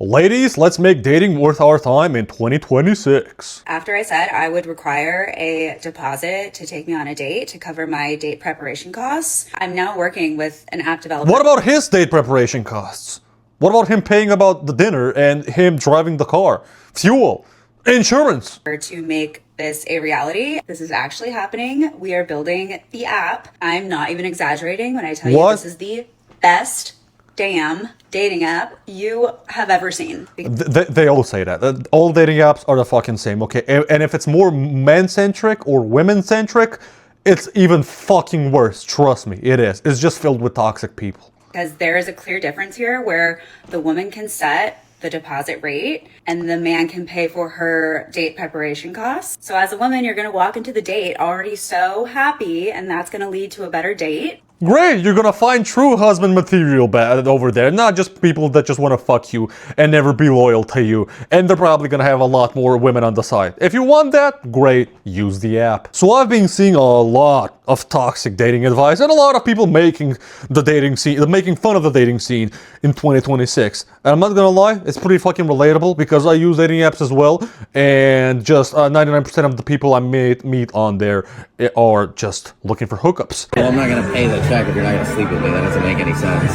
Ladies, let's make dating worth our time in 2026. After I said I would require a deposit to take me on a date to cover my date preparation costs, I'm now working with an app developer. What about his date preparation costs? What about him paying about the dinner and him driving the car? Fuel, insurance. To make this a reality. This is actually happening. We are building the app. I'm not even exaggerating when I tell you this is the best damn dating app you have ever seen. They all say that. All dating apps are the fucking same, okay? And if it's more men-centric or women-centric, it's even fucking worse. Trust me, it is. It's just filled with toxic people. Because there is a clear difference here where the woman can set the deposit rate and the man can pay for her date preparation costs. So as a woman, you're going to walk into the date already so happy, and that's going to lead to a better date. Great, you're gonna find true husband material over there, not just people that just want to fuck you and never be loyal to you, and they're probably gonna have a lot more women on the side. If you want that, great, use the app. So I've been seeing a lot of toxic dating advice and a lot of people making the dating scene, making fun of the dating scene in 2026. And I'm not gonna lie, it's pretty fucking relatable because I use dating apps as well, and just 99% of the people I meet on there are just looking for hookups. Well, I'm not gonna pay the check if you're not gonna sleep with me. That doesn't make any sense.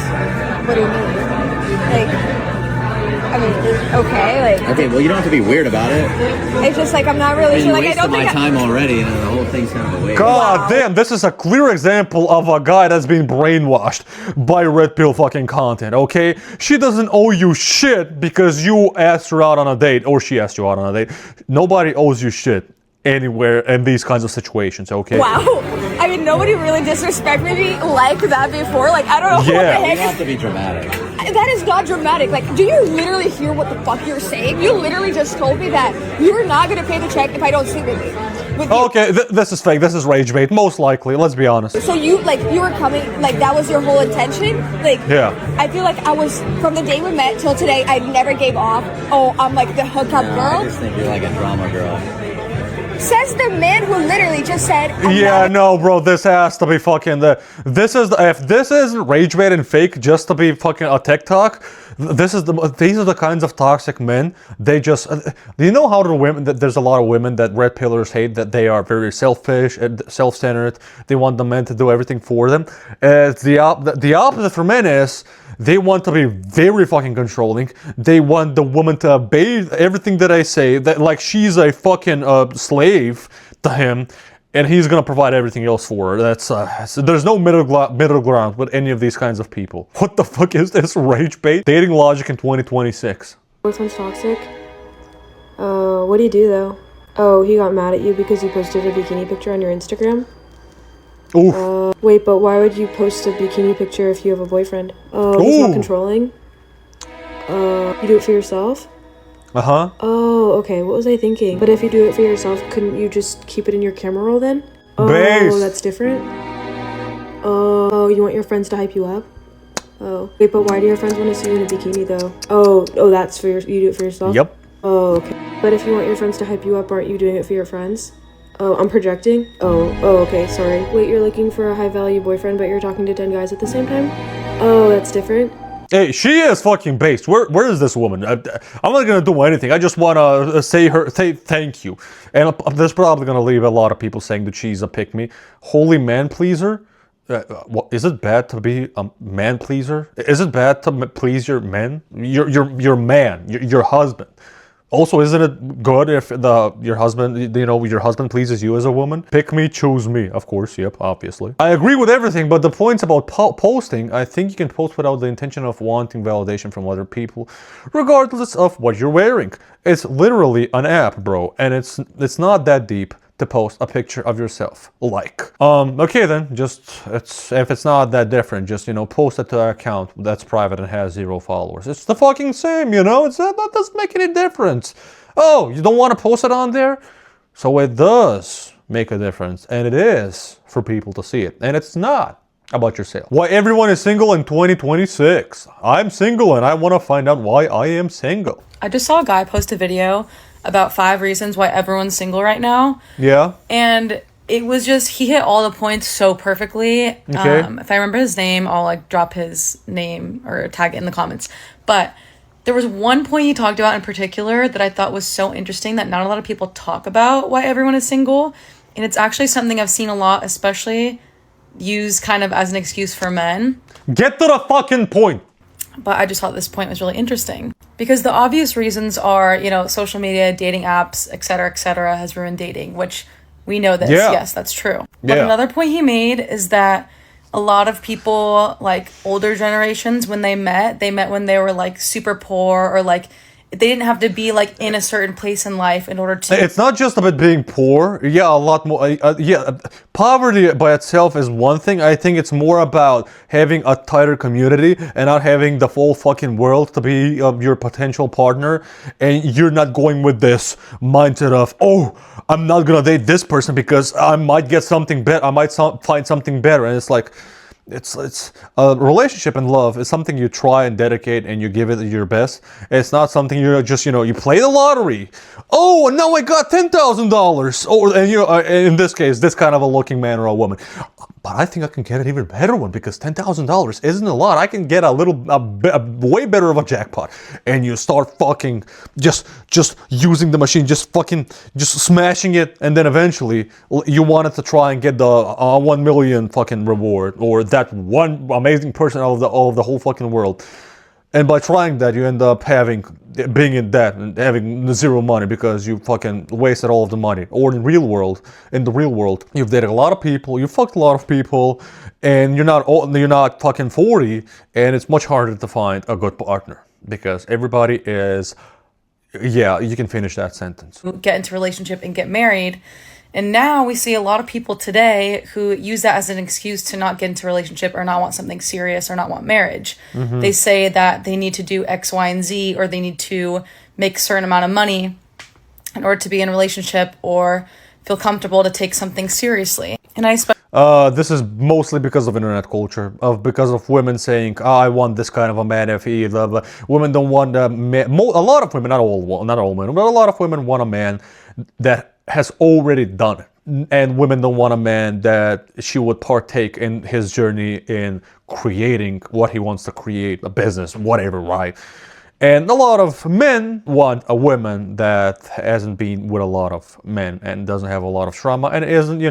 What do you mean? Like, I mean, okay, like. Okay, well, you don't have to be weird about it. It's just like I'm not really sure. You Like, I wasted don't my think. time already, and the whole thing's kind of a waste. God damn, this is a clear example of a guy that's been brainwashed by red pill fucking content, okay? She doesn't owe you shit because you asked her out on a date, or she asked you out on a date. Nobody owes you shit anywhere in these kinds of situations, okay? Wow. I mean, nobody really disrespected me like that before. Like, I don't know what the You heck. don't have to be dramatic. That is not dramatic. Like, do you literally hear what the fuck you're saying? You literally just told me that you're not gonna pay the check if I don't sleep with me. With you. Okay, this is fake. This is rage bait, most likely. Let's be honest. So you were coming, like that was your whole intention? Like, Yeah. I feel like I was, from the day we met till today, I never gave off, oh, I'm like the hookup No, girl. I just think you're like a drama girl. Says the man who literally just said, Yeah, no, bro, this has to be fucking if this is rage bait and fake just to be fucking a TikTok, these are the kinds of toxic men. They just, do you know how the women, that there's a lot of women that red pillars hate, that they are very selfish and self-centered. They want the men to do everything for them. The opposite for men is, they want to be very fucking controlling. They want the woman to obey everything that I say, that like she's a fucking slave to him, and he's gonna provide everything else for her. That's so there's no middle ground with any of these kinds of people. What the fuck is this rage bait? Dating logic in 2026. Boyfriend's toxic. What do you do though? Oh, he got mad at you because you posted a bikini picture on your Instagram? Oof. Wait, but why would you post a bikini picture if you have a boyfriend? Oh, he's not Ooh. controlling? You do it for yourself? Uh-huh. Oh, okay, what was I thinking? But if you do it for yourself, couldn't you just keep it in your camera roll then? Oh, Base. that's different? Oh, you want your friends to hype you up? Oh, wait, but why do your friends want to see you in a bikini though? Oh, that's for you do it for yourself? Yep. Oh, okay. But if you want your friends to hype you up, aren't you doing it for your friends? Oh, I'm projecting? Oh, okay, sorry. Wait, you're looking for a high-value boyfriend, but you're talking to 10 guys at the same time? Oh, that's different. Hey, she is fucking based. Where is this woman? I'm not gonna do anything. I just wanna say thank you. And there's probably gonna leave a lot of people saying that she's a pick-me. Holy man pleaser? Is it bad to be a man pleaser? Is it bad to please your men? Your man, your husband. Also, isn't it good if your husband pleases you as a woman? Pick me, choose me. Of course, yep, obviously. I agree with everything, but the points about posting, I think you can post without the intention of wanting validation from other people, regardless of what you're wearing. It's literally an app, bro, and it's not that deep to post a picture of yourself. Okay then, if it's not that different, just, post it to an account that's private and has 0 followers. It's the fucking same, that doesn't make any difference. Oh, you don't want to post it on there? So it does make a difference, and it is for people to see it, and it's not about yourself. Why everyone is single in 2026. I'm single and I want to find out why I am single. I just saw a guy post a video about 5 reasons why everyone's single right now. Yeah. And it was just, he hit all the points so perfectly. Okay. If I remember his name, I'll drop his name or tag it in the comments. But There was one point he talked about in particular that I thought was so interesting that not a lot of people talk about why everyone is single. And it's actually something I've seen a lot, especially used kind of as an excuse for men. Get to the fucking point. But I just thought this point was really interesting. Because the obvious reasons are, you know, social media, dating apps, et cetera, has ruined dating, which we know this. Yeah. Yes, that's true. But Yeah. another point he made is that a lot of people, like older generations, when they met when they were like super poor, or like they didn't have to be like in a certain place in life in order to. It's not just about being poor. Yeah, a lot more. Poverty by itself is one thing. I think it's more about having a tighter community and not having the full fucking world to be your potential partner. And you're not going with this mindset of, oh, I'm not gonna date this person because I might get something better. I might find something better. And it's like, it's a relationship and love is something you try and dedicate and you give it your best. It's not something you're just, you play the lottery. Oh, and now I got $10,000. Oh, and in this case, this kind of a looking man or a woman. But I think I can get an even better one because $10,000 isn't a lot. I can get a way better of a jackpot. And you start fucking just using the machine, just smashing it, and then eventually you wanted to try and get the 1 million fucking reward, or that one amazing person out of the whole fucking world. And by trying that, you end up being in debt and having zero money because you fucking wasted all of the money. Or in the real world, you've dated a lot of people, you fucked a lot of people, and you're not fucking 40, and it's much harder to find a good partner because everybody is. Yeah, you can finish that sentence. Get into a relationship and get married. And now we see a lot of people today who use that as an excuse to not get into a relationship or not want something serious or not want marriage. Mm-hmm. They say that they need to do X, Y, and Z, or they need to make a certain amount of money in order to be in a relationship or feel comfortable to take something seriously. And this is mostly because of internet culture, because of women saying, oh, I want this kind of a man. If he, women don't want a man. A lot of women, not all women, but a lot of women want a man that has already done it. And women don't want a man that she would partake in his journey in creating what he wants to create, a business, whatever, right? And a lot of men want a woman that hasn't been with a lot of men and doesn't have a lot of trauma and isn't,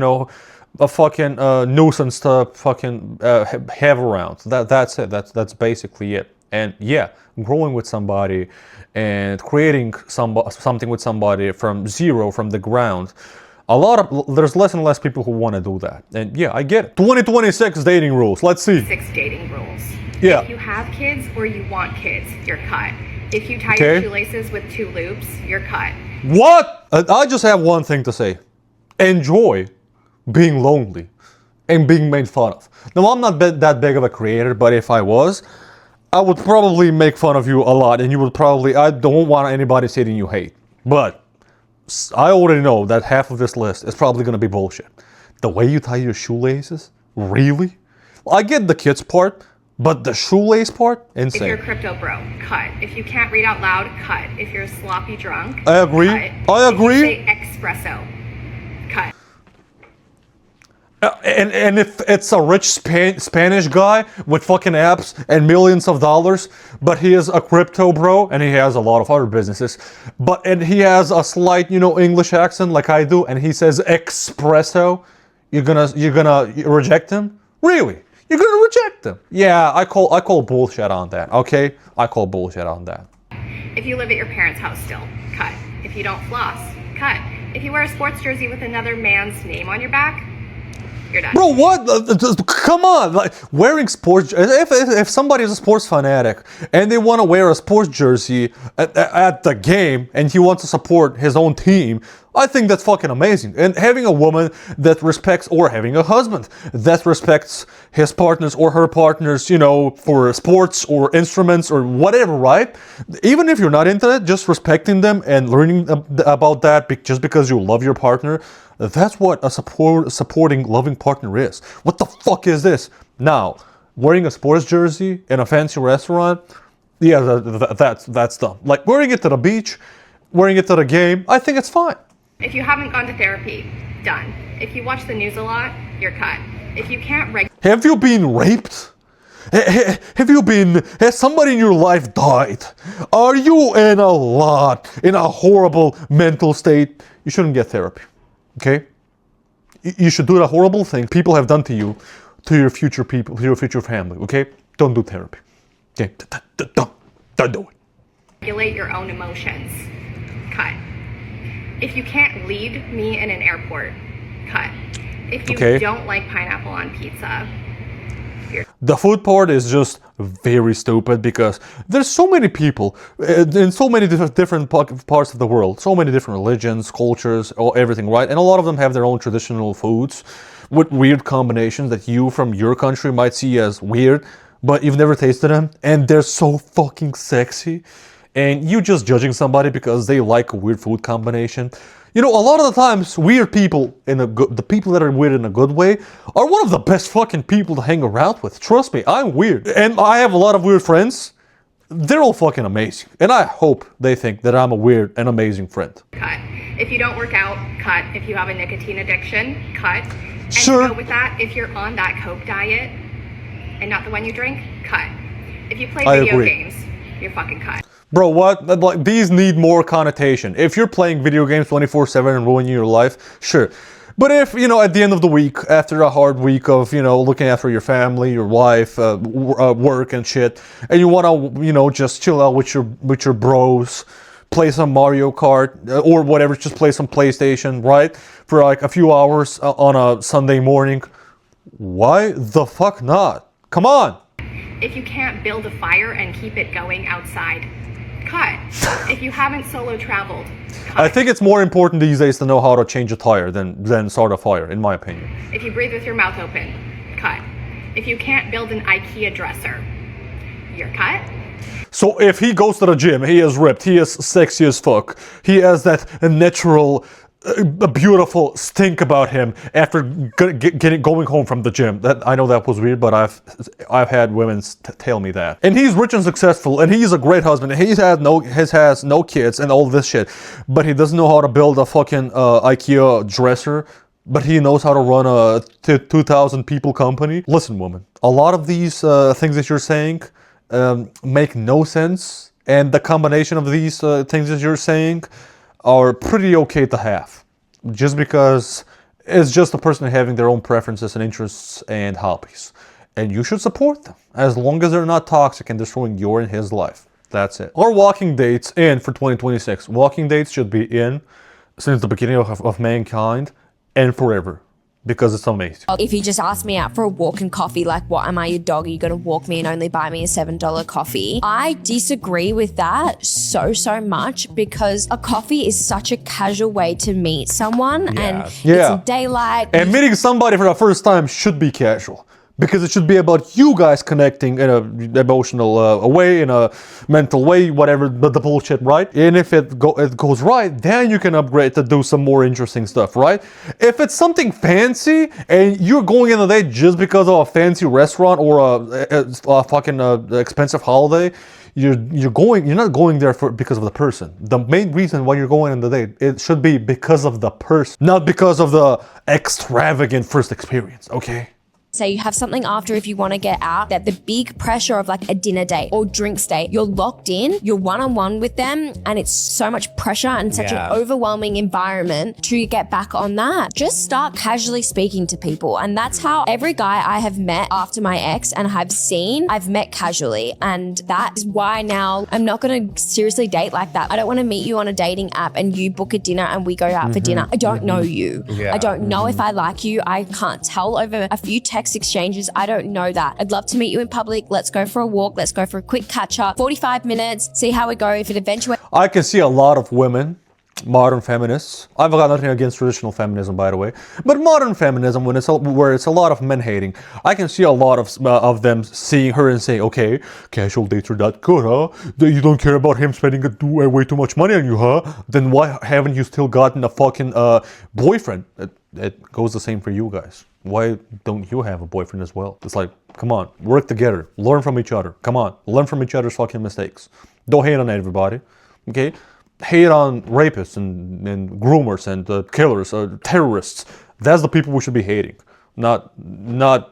a fucking nuisance to fucking have around. That's it. That's basically it. And yeah, growing with somebody and creating something with somebody from zero, from the ground. There's less and less people who want to do that. And yeah, I get it. 2026 dating rules. Let's see. 6 dating rules. Yeah. If you have kids or you want kids, you're cut. If you tie Okay. your shoelaces with 2 loops, you're cut. What? I just have one thing to say. Enjoy being lonely and being made fun of. Now, I'm not that big of a creator, but if I was, I would probably make fun of you a lot, and I don't want anybody saying you hate. But I already know that half of this list is probably going to be bullshit. The way you tie your shoelaces? Really? I get the kids part, but the shoelace part? If you're Insane. a crypto bro, cut. If you can't read out loud, cut. If you're a sloppy drunk, I agree. cut. I agree. If you say espresso, cut. And if it's a rich Spanish guy with fucking apps and millions of dollars, but he is a crypto bro and he has a lot of other businesses, and he has a slight, English accent like I do, and he says espresso, you're gonna reject him? Really? You're gonna reject him? Yeah, I call bullshit on that. Okay, I call bullshit on that. If you live at your parents' house still, cut. If you don't floss, cut. If you wear a sports jersey with another man's name on your back, you're done. Bro, what? Come on! Like wearing sports. If somebody is a sports fanatic and they want to wear a sports jersey at the game and he wants to support his own team, I think that's fucking amazing. And having a woman that respects, or having a husband that respects his partners or her partners, for sports or instruments or whatever, right? Even if you're not into it, just respecting them and learning about that just because you love your partner. That's what a supporting, loving partner is. What the fuck is this? Now, wearing a sports jersey in a fancy restaurant, yeah, that's dumb. Like wearing it to the beach, wearing it to the game, I think it's fine. If you haven't gone to therapy, done. If you watch the news a lot, you're cut. If you can't Have you been raped? Has somebody in your life died? Are you in a horrible mental state? You shouldn't get therapy, okay? You should do the horrible thing people have done to you, to your future people, to your future family, okay? Don't do therapy, okay? Don't do it. Regulate your own emotions. Cut. If you can't lead me in an airport, cut. If you don't like pineapple on pizza, the food part is just very stupid because there's so many people in so many different parts of the world, so many different religions, cultures, everything, right? And a lot of them have their own traditional foods with weird combinations that you from your country might see as weird, but you've never tasted them, and they're so fucking sexy. And you just judging somebody because they like a weird food combination. You know, a lot of the times, weird people, the people that are weird in a good way, are one of the best fucking people to hang around with. Trust me, I'm weird. And I have a lot of weird friends. They're all fucking amazing. And I hope they think that I'm a weird and amazing friend. cut. If you don't work out, cut. If you have a nicotine addiction, cut. And Sure. to go with that, if you're on that Coke diet and not the one you drink, cut. If you play I video agree. games, you're fucking cut. Bro, what? Like, these need more connotation. If you're playing video games 24/7 and ruining your life, sure. But if, you know, at the end of the week, after a hard week of, you know, looking after your family, your wife, work and shit, and you want to, you know, just chill out with your bros, play some Mario Kart or whatever, just play some PlayStation, right? For like a few hours on a Sunday morning, why the fuck not? Come on. If you can't build a fire and keep it going outside, cut. If you haven't solo traveled, cut. I think it's more important these days to know how to change a tire than start a fire, in my opinion. If you breathe with your mouth open, cut. If you can't build an IKEA dresser, you're cut. So if he goes to the gym, he is ripped, he is sexy as fuck, he has that natural, beautiful stink about him after going home from the gym. That, I know that was weird, but I've had women tell me that. And he's rich and successful, and he's a great husband, and he has no kids and all this shit, but he doesn't know how to build a fucking IKEA dresser. But he knows how to run a 2,000 people company. Listen, woman, a lot of these things that you're saying make no sense, and the combination of these things that you're saying are pretty okay to have, just because it's just a person having their own preferences and interests and hobbies, and you should support them as long as they're not toxic and destroying your and his life. That's it. Are walking dates in for 2026? Walking dates should be in since the beginning of mankind and forever, because it's amazing. If you just ask me out for a walk and coffee, like, what, am I your dog? Are you going to walk me and only buy me a $7 coffee? I disagree with that so much, because a coffee is such a casual way to meet someone, and Yeah. it's daylight. And meeting somebody for the first time should be casual, because it should be about you guys connecting in a emotional way, in a mental way, whatever, but the bullshit, right? And if it goes right, then you can upgrade to do some more interesting stuff, right? If it's something fancy and you're going in a date just because of a fancy restaurant or a fucking expensive holiday, you're not going there because of the person. The main reason why you're going on the date, it should be because of the person, not because of the extravagant first experience, okay? Say you have something after if you want to get out, that the big pressure of like a dinner date or drinks date, you're locked in, you're one-on-one with them, and it's so much pressure and such an overwhelming environment to get back on that. Just start casually speaking to people. And that's how every guy I have met after my ex and I've met casually. And that is why now I'm not going to seriously date like that. I don't want to meet you on a dating app and you book a dinner and we go out for dinner. I don't know you. I don't know if I like you. I can't tell over a few text exchanges. I don't know that. I'd love to meet you in public. Let's go for a walk. Let's go for a quick catch up. 45 minutes. See how we go. If it eventuates. I can see a lot of women, modern feminists. I've got nothing against traditional feminism, by the way, but modern feminism, where it's a lot of men hating, I can see a lot of them seeing her and saying, okay, casual dates are that good, huh? You don't care about him spending way too much money on you, huh? Then why haven't you still gotten a fucking boyfriend? It goes the same for you guys. Why don't you have a boyfriend as well? It's like, come on, work together, learn from each other. Come on, learn from each other's fucking mistakes. Don't hate on everybody, okay? Hate on rapists and groomers and killers, terrorists. That's the people we should be hating. not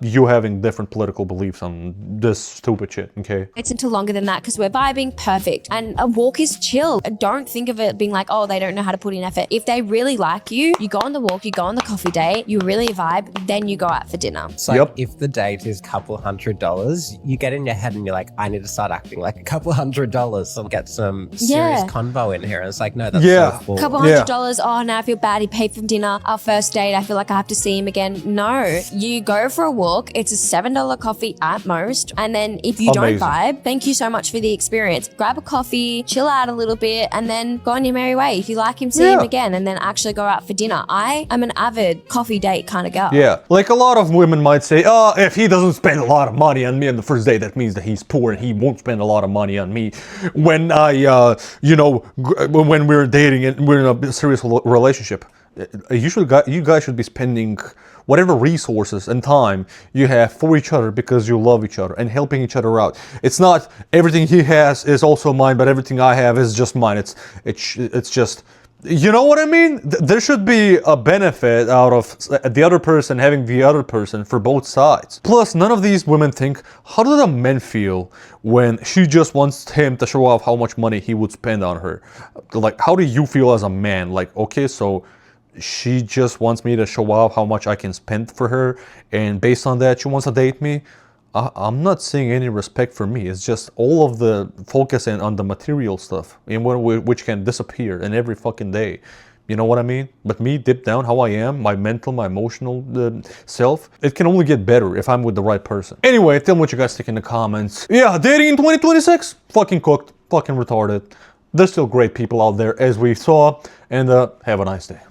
you having different political beliefs on this stupid shit, okay? It's into longer than that because we're vibing, perfect. And a walk is chill. Don't think of it being like, oh, they don't know how to put in effort. If they really like you, you go on the walk, you go on the coffee date, you really vibe, then you go out for dinner. It's like if the date is $200, you get in your head and you're like, I need to start acting like $200 and get some serious convo in here. And it's like, no, that's so full. $200, oh, now I feel bad. He paid for dinner. Our first date, I feel like I have to see him again. No. You go for a walk, it's a $7 coffee at most, and then if you don't vibe, thank you so much for the experience. Grab a coffee, chill out a little bit, and then go on your merry way. If you like him, see him again, and then actually go out for dinner. I am an avid coffee date kind of girl. Yeah, like a lot of women might say, oh, if he doesn't spend a lot of money on me on the first day, that means that he's poor and he won't spend a lot of money on me. When when we're dating and we're in a serious relationship, you guys should be spending whatever resources and time you have for each other because you love each other and helping each other out. It's not everything he has is also mine, but everything I have is just mine. It's just, you know what I mean? There should be a benefit out of the other person having the other person for both sides. Plus, none of these women think, how do the men feel when she just wants him to show off how much money he would spend on her? Like, how do you feel as a man? Like, okay, so she just wants me to show off how much I can spend for her, and based on that, she wants to date me. I'm not seeing any respect for me. It's just all of the focus on the material stuff, which can disappear in every fucking day. You know what I mean? But me, deep down, how I am, my mental, my emotional self, it can only get better if I'm with the right person. Anyway, tell me what you guys think in the comments. Yeah, dating in 2026? Fucking cooked. Fucking retarded. There's still great people out there, as we saw, and have a nice day.